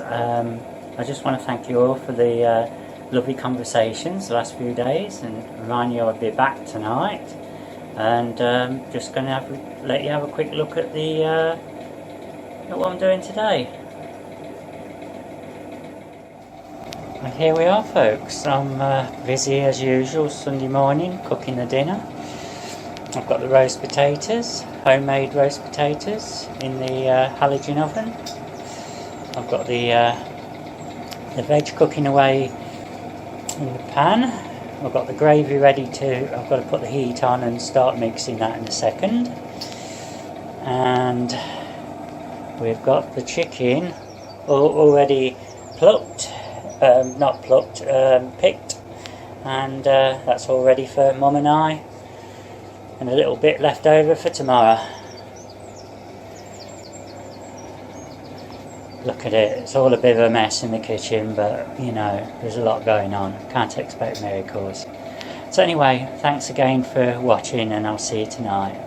I just want to thank you all for the lovely conversations the last few days, and remind you I'll be back tonight. And just going to let you have a quick look at the at what I'm doing today. And here we are, folks. I'm busy as usual Sunday morning, cooking the dinner. I've got the roast potatoes, homemade roast potatoes in the halogen oven. I've got the veg cooking away in the pan. I've got the gravy ready to. I've got to put the heat on and start mixing that in a second. And we've got the chicken already plucked. Picked, and that's all ready for Mum and I, and a little bit left over for tomorrow. Look at it, it's all a bit of a mess in the kitchen, but you know, there's a lot going on, can't expect miracles. So anyway, thanks again for watching, and I'll see you tonight.